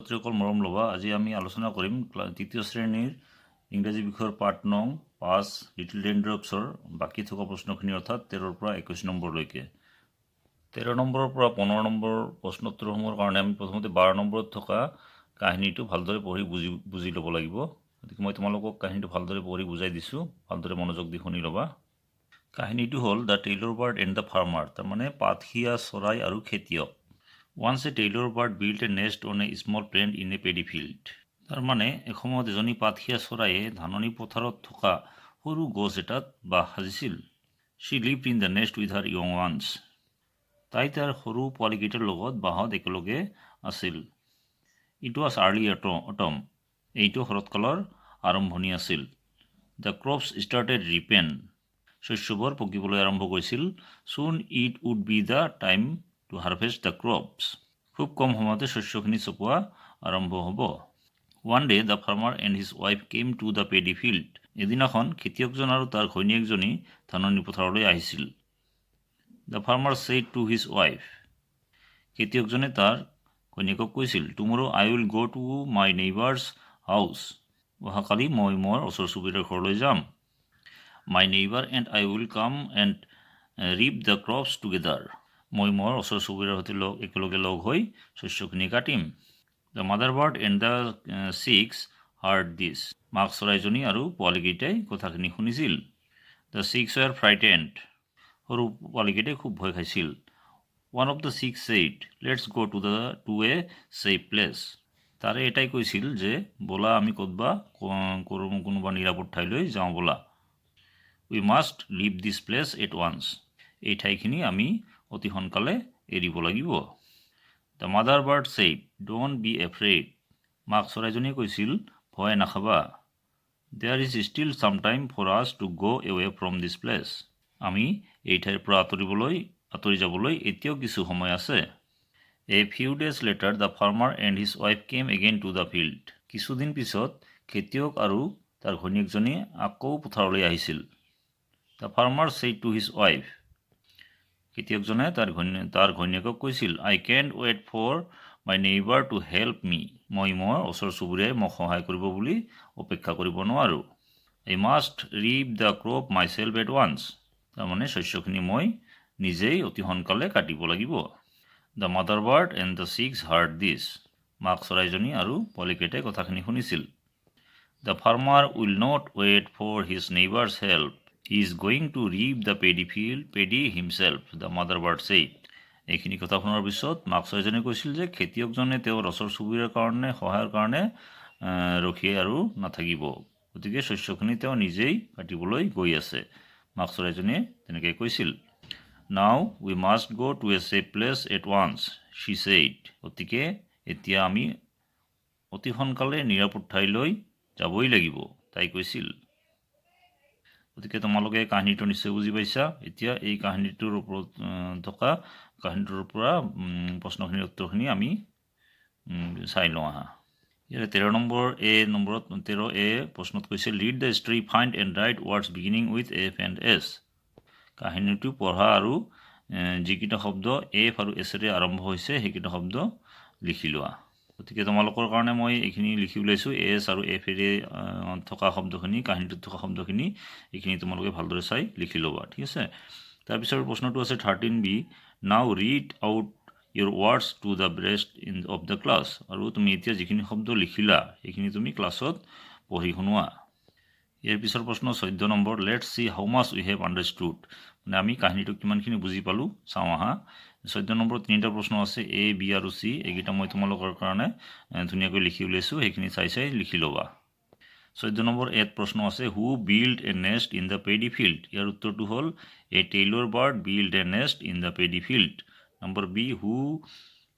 ছাত্ৰীসকল মৰম ল'বা আজি আমি আলোচনা কৰিম তৃতীয় শ্ৰেণীৰ ইংৰাজী বিষয়ৰ পাঠ নং 5 লিটল ৰেইনড্ৰপছৰ বাকি থকা প্ৰশ্নখিনি অৰ্থাৎ 13ৰ পৰা 21 নম্বৰলৈকে 13 নম্বৰৰ পৰা 15 নম্বৰ প্ৰশ্নোত্তৰসমূহৰ কাৰণে আমি প্ৰথমতে 12 নম্বৰত থকা কাহিনীটো ভালদৰে পঢ়ি বুজি ল'ব লাগিব। গতিকে মই তোমালোকক কাহিনীটো ভালদৰে পঢ়ি বুজাই দিছোঁ, ভালদৰে মনোযোগ দি শুনি ল'বা। কাহিনীটো হ'ল the tailor bird and the farmer, তাৰমানে পাতশিয়া চৰাই আৰু খেতিয়ক। Once a tailor bird built a nest on a small plant in a paddy field. তাৰমানে এসময়ত এজনী পাতশিয়া চৰাইয়ে ধাননি পথাৰত থকা সৰু গছ এটাত বাহ সাজিছিল। She lived in the nest with her young ones. তাই তাৰ সৰু পোৱালীকেইটাৰ লগত বাহত একেলগে আছিল। It was early autumn. এইটো শৰৎকালৰ আৰম্ভণি আছিল। The crops started ripen. শস্যবোৰ পকিবলৈ আৰম্ভ কৰিছিল। Soon it would be the time to harvest the crops. খুব কম সময়তে শস্যখিনি চপোৱা আৰম্ভ হ'ব। One day the farmer and his wife came to the paddy field. এদিনাখন খেতিয়কজন আৰু তাৰ ঘৈণীয়েকজনী ধাননি পথাৰলৈ আহিছিল। The farmer said to his wife. খেতিয়কজনে তাৰ ঘৈণীয়েকক কৈছিল, Tomorrow I will go to my neighbor's house. অহাকালি মই মোৰ ওচৰ চুবুৰীয়াৰ ঘৰলৈ যাম। My neighbor and I will come and reap the crops together. মই মোৰ ওচৰ চুবুৰীয়াৰ সৈতে একেলগে লগ হৈ শস্যখিনি কাটিম। The mother bird and the chicks heard this. মাক চৰাইজনী আৰু পোৱালীকেইটাই কথাখিনি শুনিছিল। The chicks were frightened. সৰু পোৱালীকেইটাই খুব ভয় খাইছিল। One of the chicks said, Let's go to a safe place. তাৰে এটাই কৈছিল যে ব'লা আমি ক'তবা কোনোবা নিৰাপদ ঠাইলৈ যাওঁ ব'লা। We must leave this place at once. এই ঠাইখিনি আমি অতি সোনকালে এৰিব লাগিব। The mother bird said, Don't be afraid. মাক চৰাইজনীয়ে কৈছিল, ভয় নাখাবা। There is still some time for us to go away from this place. আমি এই ঠাইৰ পৰা আঁতৰি যাবলৈ এতিয়াও কিছু সময় আছে। A few days later, the farmer and his wife came again to the field. কিছুদিন পিছত খেতিয়ক আৰু তাৰ ঘৈণীয়েকজনী আকৌ পথাৰলৈ আহিছিল। The farmer said to his wife. খেতিয়কজনে তাৰ ঘৈণীয়েকক কৈছিল, I can't wait for my neighbor to help me. মই মোৰ ওচৰ চুবুৰীয়াই মোক সহায় কৰিব বুলি অপেক্ষা কৰিব নোৱাৰোঁ। I must reap the crop myself at once. তাৰমানে শস্যখিনি মই নিজেই অতি সোনকালে কাটিব লাগিব। The mother bird and the chicks heard this. মাক চৰাইজনী আৰু পোৱালীকেইটাই কথাখিনি শুনিছিল। The farmer will not wait for his neighbor's help. He is going to reap the paddy himself, the mother bird said. এইখিনি কথা শুনাৰ পিছত মাক চৰাইজনীয়ে কৈছিল যে খেতিয়কজনে তেওঁৰ ওচৰ চুবুৰীয়াৰ কাৰণে সহায়ৰ কাৰণে ৰখি আৰু নাথাকিব। গতিকে শস্যখিনি তেওঁ নিজেই কাটিবলৈ গৈ আছে। মাক চৰাইজনীয়ে তেনেকৈ কৈছিল। Now we must go to a safe place at once, she said. গতিকে এতিয়া আমি অতি সোনকালে নিৰাপদ ঠাইলৈ যাবই লাগিব, তাই কৈছিল। গতিকে তোমালোকে কাহিনীটো নিশ্চয় বুজি পাইছা। এতিয়া এই কাহিনীটোৰ ওপৰত থকা কাহিনীটোৰ পৰা প্ৰশ্নখিনিৰ উত্তৰখিনি আমি চাই লওঁ আহা। ইয়াৰে 13 নম্বৰত 13A প্ৰশ্নত কৈছে read the story find and write words beginning with F and S. কাহিনীটো পঢ়া আৰু যিকেইটা শব্দ এফ আৰু এছেৰে আৰম্ভ হৈছে সেইকেইটা শব্দ লিখি লোৱা। গতিকে তোমালোকৰ কাৰণে মই এইখিনি লিখি ওলাইছোঁ, এছ আৰু এফেৰে থকা শব্দখিনি, কাহিনীটোত থকা শব্দখিনি, এইখিনি তোমালোকে ভালদৰে চাই লিখি ল'বা, ঠিক আছে। তাৰপিছৰ প্ৰশ্নটো আছে 13B, now read out your words to the rest of the class. আৰু তুমি এতিয়া যিখিনি শব্দ লিখিলা সেইখিনি তুমি ক্লাছত পঢ়ি শুনোৱা। ইয়াৰ পিছৰ প্ৰশ্ন 14 নম্বৰ, let's see how much we have understood. মানে আমি কাহিনীটো কিমানখিনি বুজি পালোঁ চাওঁ আহা। 14 নম্বৰত 3টা প্ৰশ্ন আছে, এ বি আৰু চি। এইকেইটা মই তোমালোকৰ কাৰণে ধুনীয়াকৈ লিখি উলিয়াইছোঁ, সেইখিনি চাই চাই লিখি ল'বা। 14 নম্বৰ এত প্ৰশ্ন আছে, who build a nest in the paddy field. ইয়াৰ উত্তৰটো হ'ল a tailor bird build a nest in the paddy field. Number B, who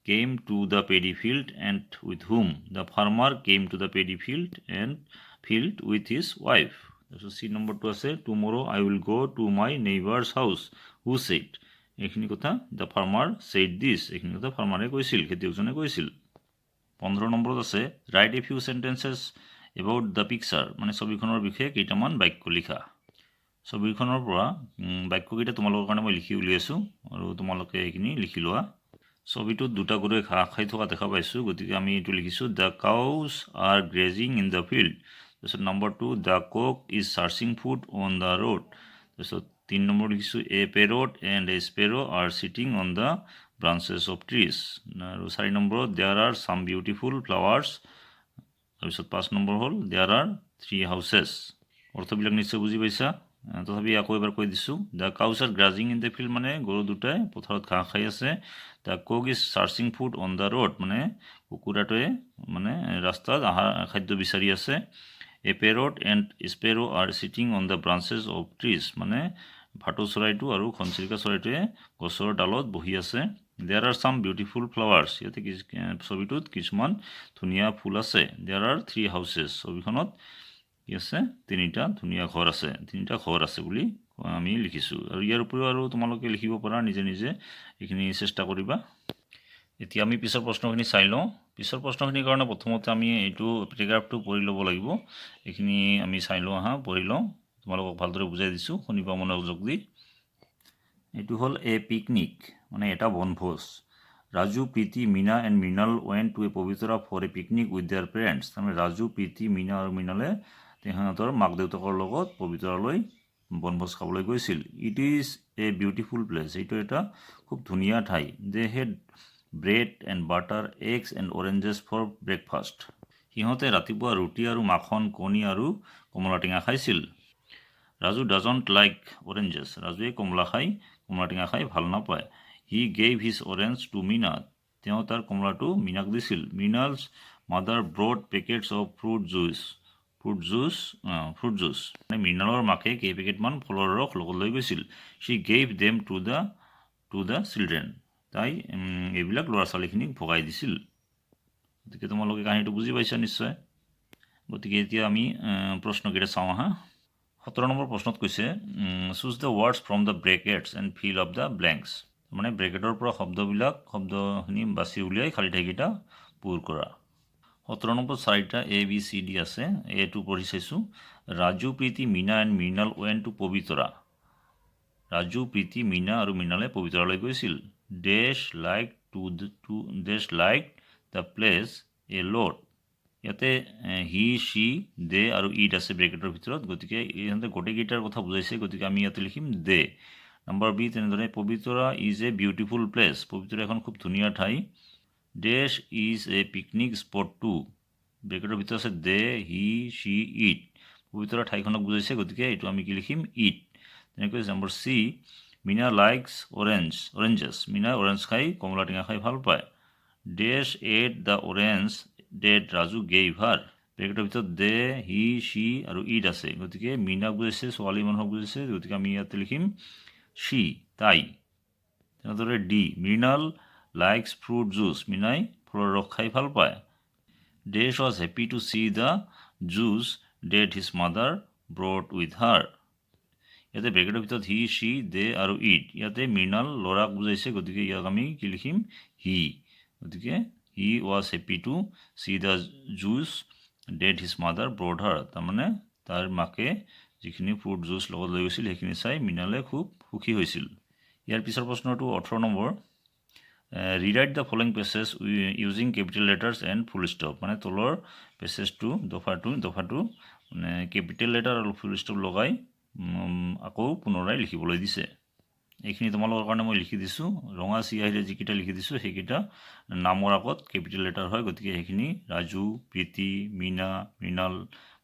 came to the paddy field and with whom. The farmer came to the paddy field with his wife. তাৰপিছত C নম্বৰটো আছে, tomorrow I will go' to my neighbours house, who said. এইখিনি কথা the farmer said দিছ। এইখিনি কথা ফাৰ্মাৰে কৈছিল, খেতিয়কজনে কৈছিল। 15 নম্বৰত আছে, right a few sentences about the picture. মানে ছবিখনৰ বিষয়ে কেইটামান বাক্য লিখা। ছবিখনৰ পৰা বাক্যকেইটা তোমালোকৰ কাৰণে মই লিখি উলিয়াইছোঁ আৰু তোমালোকে এইখিনি লিখি লোৱা। ছবিটোত দুটা গৰুৱে ঘাঁহ খাই থকা দেখা পাইছোঁ, গতিকে আমি এইটো লিখিছোঁ the cows are grazing in the field. তাৰপিছত number 2 the cock is searching food on the road. তাৰপিছত 3 নম্বৰ লিখিছোঁ a parrot and a sparrow' are sitting on the branches of trees. আৰু 4 নম্বৰত there are some beautiful flowers. তাৰপিছত 5 number হ'ল there R 3 houses. অৰ্থবিলাক নিশ্চয় বুজি পাইছা, তথাপি আকৌ এবাৰ কৈ দিছোঁ। The cows are grazing in the field মানে গৰু দুটাই পথাৰত ঘাঁহ খাই আছে। The cock is searching food on the road মানে কুকুৰাটোৱে মানে ৰাস্তাত খাদ্য বিচাৰি আছে। A parrot and sparrow' are sitting on the branches of trees মানে ভাটৌ চৰাইটো আৰু ঘনচিৰিকা চৰাইটোৱে গছৰ ডালত বহি আছে। There are some beautiful flowers, ইয়াতে ছবিটোত কিছুমান ধুনীয়া ফুল আছে। দেয়াৰ আৰ 3 হাউচেছ, ছবিখনত কি আছে তিনিটা ধুনীয়া ঘৰ আছে, তিনিটা ঘৰ আছে বুলি আমি লিখিছোঁ। আৰু ইয়াৰ উপৰিও আৰু তোমালোকে লিখিব পাৰা নিজে নিজে, এইখিনি চেষ্টা কৰিবা। এতিয়া আমি পিছৰ প্ৰশ্নখিনি চাই লওঁ। পিছৰ প্ৰশ্নখিনিৰ কাৰণে প্ৰথমতে আমি এইটো পেৰাগ্ৰাফটো পঢ়ি ল'ব লাগিব। এইখিনি আমি চাই লওঁ পঢ়ি লওঁ, তোমালোকক ভালদৰে বুজাই দিছোঁ, শুনিবা মনোযোগ দি। এইটো হ'ল এ পিকনিক মানে এটা বনভোজ। Raju, Priti, Meena and Mrinal went to a Pobitora for a picnic with their parents. তাৰমানে ৰাজু, প্ৰীতি, মীনা আৰু মৃণালে সিহঁতৰ মাক দেউতাকৰ লগত পবিতৰালৈ বনভোজ খাবলৈ গৈছিল। It is a beautiful place, এইটো এটা খুব ধুনীয়া ঠাই। They had bread and butter, eggs and oranges for breakfast. সিহঁতে ৰাতিপুৱা ৰুটি আৰু মাখন, কণী আৰু কমলা টেঙা খাইছিল। ৰাজু ডাজণ্ট লাইক অৰেঞ্জেছ, ৰাজুৱে কমলা টেঙা খাই ভাল নাপায়। He gave his orange to Meena, তেওঁ তাৰ কমলাটো মীনাক দিছিল। Mrinal's mother brought packets of fruit juice মানে মৃণালৰ মাকে কেইপেকেটমান ফলৰ ৰস লগত লৈ গৈছিল। She gave them to the children, তাই এইবিলাক ল'ৰা ছোৱালীখিনিক ভগাই দিছিল। গতিকে তোমালোকে কাহিনীটো বুজি পাইছা নিশ্চয়। গতিকে এতিয়া আমি প্ৰশ্নকেইটা চাওঁ 17 নম্বৰ প্ৰশ্নত কৈছে choose the words from the brackets and fill up the blanks. মানে ব্ৰেকেটৰ পৰা শব্দখিনি বাছি উলিয়াই খালী ঠাইকেইটা পূৰ কৰা। 17 নম্বৰ 4টা ABCD আছে, এইটো পঢ়ি চাইছোঁ। Raju, Priti, Meena and Mrinal went to Pobitora. Raju, Priti, Meena আৰু মৃণালে পবিতৰালৈ গৈছিল। Dash like the place a lot. ইয়াতে হি, শ্বি, দে আৰু ইট আছে ব্ৰেকেটৰ ভিতৰত, গতিকে ইহঁতে গোটেইকেইটাৰ কথা বুজাইছে, গতিকে আমি ইয়াতে লিখিম দে। নম্বৰ বি তেনেদৰে Pobitora is a beautiful place, Pobitora এখন খুব ধুনীয়া ঠাই। Dash is a picnic spot too, ব্ৰেকেটৰ ভিতৰত আছে দে, হি, শ্বি, ইট, পবিতৰা ঠাইখনক বুজাইছে, গতিকে এইটো আমি কি লিখিম ইট। তেনেকৈ number C Meena likes oranges, মীনাই অৰেঞ্জ খাই কমলা টেঙা খাই ভাল পায়। Dash ate the orange that Raju gave her, ব্ৰেকেটৰ ভিতৰত দে, হি, শ্বি আৰু ইট আছে, গতিকে মীনাক বুজাইছে, ছোৱালী মানুহক বুজাইছে, গতিকে আমি ইয়াতে লিখিম শ্বি, তাই। তেনেদৰে D Mrinal likes fruit juice, মীনাই ফলৰ ৰস খাই ভাল পায়। Dash was happy to see the juice that his mother brought with her. ইয়াতে ব্ৰেকেটৰ ভিতৰত হি, শ্বি, দে আৰু ইট, ইয়াতে মৃণাল ল'ৰাক বুজাইছে, গতিকে ইয়াক আমি কি লিখিম হি। গতিকে he was happy to see the juice that his mother brought her, তাৰমানে তাৰ মাকে যিখিনি ফ্ৰুট জুচ লগত লৈ গৈছিল সেইখিনি চাই মৃণালে খুব সুখী হৈছিল। ইয়াৰ পিছৰ প্ৰশ্নটো 18 number. Rewrite the following passage using capital letters and full stop, মানে তলৰ পেছেজটো দফাটো মানে কেপিটেল লেটাৰ আৰু ফুল ষ্টপ লগাই আকৌ পুনৰাই লিখিবলৈ দিছে। এইখিনি তোমালোকৰ কাৰণে মই লিখি দিছোঁ, ৰঙা চিয়াহীৰে যিকেইটা লিখি দিছোঁ সেইকেইটা নামৰ আগত কেপিটেল লেটাৰ হয়, গতিকে সেইখিনি ৰাজু, প্ৰীতি, মীনা, মৃণাল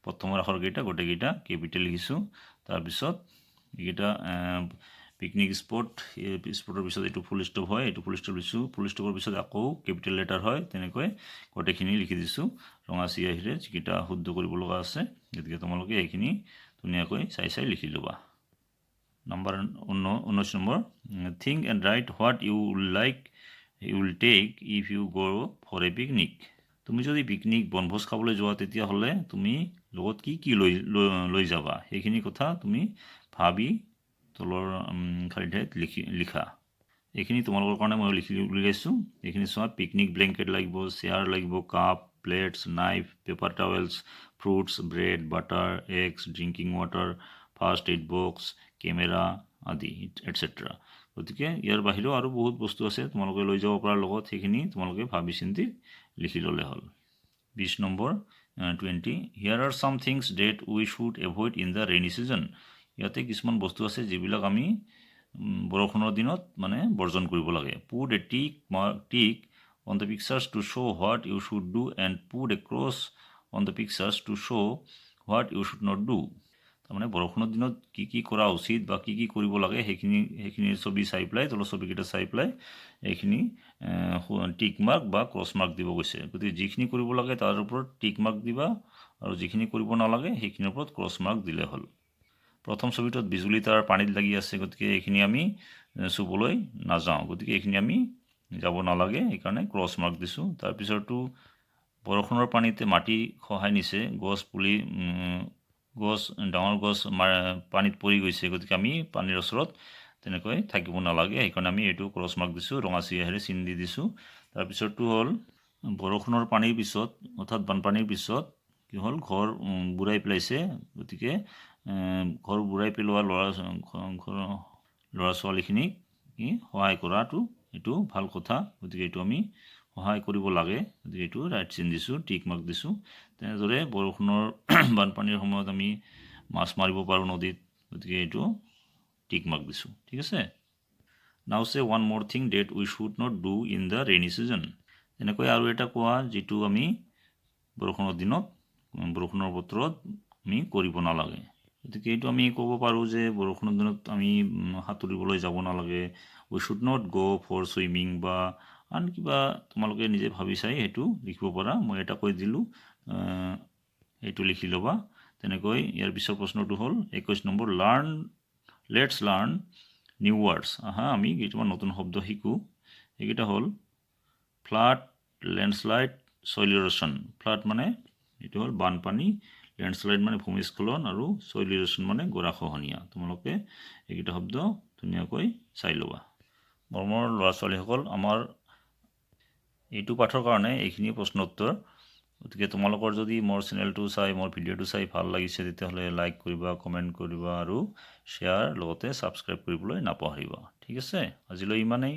প্ৰথমৰ আখৰকেইটা গোটেইকেইটা কেপিটেল লিখিছোঁ। তাৰপিছত এইকেইটা পিকনিক স্পট, স্পটৰ পিছত এইটো ফুল ষ্টপ হয়, এইটো ফুল ষ্টপ লিখিছোঁ, ফুল ষ্টপৰ পিছত আকৌ কেপিটেল লেটাৰ হয়, তেনেকৈ গোটেইখিনি লিখি দিছোঁ ৰঙা চিয়াহীৰে যিকেইটা শুদ্ধ কৰিব লগা আছে, গতিকে তোমালোকে এইখিনি ধুনীয়াকৈ চাই লিখি ল'বা। নম্বৰ 19 নম্বৰ think and write what you will take if you go' for a picnic. তুমি যদি পিকনিক বনভোজ খাবলৈ যোৱা তেতিয়াহ'লে তুমি লগত কি লৈ যাবা, সেইখিনি কথা তুমি ভাবি তলৰ খালী ঠাইত লিখা। এইখিনি তোমালোকৰ কাৰণে মই উলিয়াইছোঁ। এইখিনি চোৱা, পিকনিক ব্লেংকেট লাগিব, চেয়াৰ লাগিব, cup, plates, knife, paper towels, fruits, bread, butter, eggs, drinking water, first aid box, camera আদি এটচেট্ৰা। গতিকে ইয়াৰ বাহিৰেও আৰু বহুত বস্তু আছে তোমালোকে লৈ যাব পৰা লগত সেইখিনি তোমালোকে ভাবি চিন্তি লিখি ল'লে হ'ল 20 নম্বৰ 20 here are some things that we should avoid in the rainy season ইয়াতে কিছুমান বস্তু আছে যিবিলাক আমি বৰষুণৰ দিনত মানে বৰ্জন কৰিব লাগে put a tick on the pictures to show' what you should do and put a cross on the pictures to show' what you should not do তাৰমানে বৰষুণৰ দিনত কি কৰা উচিত বা কি কৰিব লাগে সেইখিনিৰ ছবি চাই পেলাই তলৰ ছবিকেইটা চাই পেলাই এইখিনি টিক মাৰ্ক বা ক্ৰছ মাৰ্ক দিব গৈছে গতিকে যিখিনি কৰিব লাগে তাৰ ওপৰত টিক মাৰ্ক দিবা আৰু যিখিনি কৰিব নালাগে সেইখিনিৰ ওপৰত ক্ৰছ মাৰ্ক দিলে হ'ল প্ৰথম ছবিটোত বিজুলী তাৰ পানীত লাগি আছে গতিকে এইখিনি আমি চুবলৈ নাযাওঁ গতিকে এইখিনি আমি যাব নালাগে সেইকাৰণে ক্ৰছ মাৰ্ক দিছোঁ তাৰপিছতো বৰষুণৰ পানীতে মাটি খহাই নিছে গছ পুলি গছ ডাঙৰ গছ পানীত পৰি গৈছে গতিকে আমি পানীৰ ওচৰত তেনেকৈ থাকিব নালাগে সেইকাৰণে আমি এইটো ক্ৰছ মাৰ্ক দিছোঁ ৰঙা চিয়াহেৰে চিন দি দিছোঁ তাৰপিছতো হ'ল বৰষুণৰ পানীৰ পিছত অৰ্থাৎ বানপানীৰ পিছত কি হ'ল ঘৰ বুৰাই পেলাইছে গতিকে ঘৰ বুৰাই পেলোৱা ল'ৰা ছোৱালীখিনিক সহায় কৰাটো এইটো ভাল কথা গতিকে এইটো আমি সহায় কৰিব লাগে গতিকে এইটো ৰাইট চিন দিছোঁ টিক মাৰ্ক দিছোঁ তেনেদৰে বৰষুণৰ বানপানীৰ সময়ত আমি মাছ মাৰিব পাৰোঁ নদীত গতিকে এইটো টিক মাৰ্ক দিছোঁ ঠিক আছে নাও চে ওৱান মোৰ thing that we should not do in the rainy season এনেকৈ আৰু এটা কোৱা যিটো আমি বৰষুণৰ দিনত বৰষুণৰ বতৰত আমি কৰিব নালাগে গতিকে এইটো আমি ক'ব পাৰোঁ যে বৰষুণৰ দিনত আমি সাঁতুৰিবলৈ যাব নালাগে we should not go' for swimming বা আন কিবা তোমালোকে নিজে ভাবি চাই সেইটো লিখিব পাৰা মই এটা কৈ দিলোঁ এইটো লিখি ল'বা তেনেকৈ ইয়াৰ পিছৰ প্ৰশ্নটো হ'ল 21 number let's learn new words আমি কিছুমান নতুন শব্দ শিকোঁ এইকেইটা হ'ল ফ্লাড লেণ্ডশ্লাইড ছইল ইৰ'শ্যন ফ্লাড মানে এইটো হ'ল বানপানী লেণ্ডশ্লাইড মানে ভূমিস্খলন আৰু ছইল ইৰ'শ্যন মানে গৰাখহনীয়া তোমালোকে এইকেইটা শব্দ ধুনীয়াকৈ চাই ল'বা মৰমৰ ল'ৰা ছোৱালীসকল আমাৰ এইটো পাঠৰ কাৰণে এইখিনি প্ৰশ্ন উত্তৰ গতিকে তোমালোকৰ যদি মোৰ চেনেলটো চাই মোৰ ভিডিঅ'টো চাই ভাল লাগিছে তেতিয়াহ'লে লাইক কৰিবা কমেণ্ট কৰিবা আৰু শ্বেয়াৰ লগতে ছাবস্ক্ৰাইব কৰিবলৈ নাপাহৰিবা ঠিক আছে আজিলৈ ইমানেই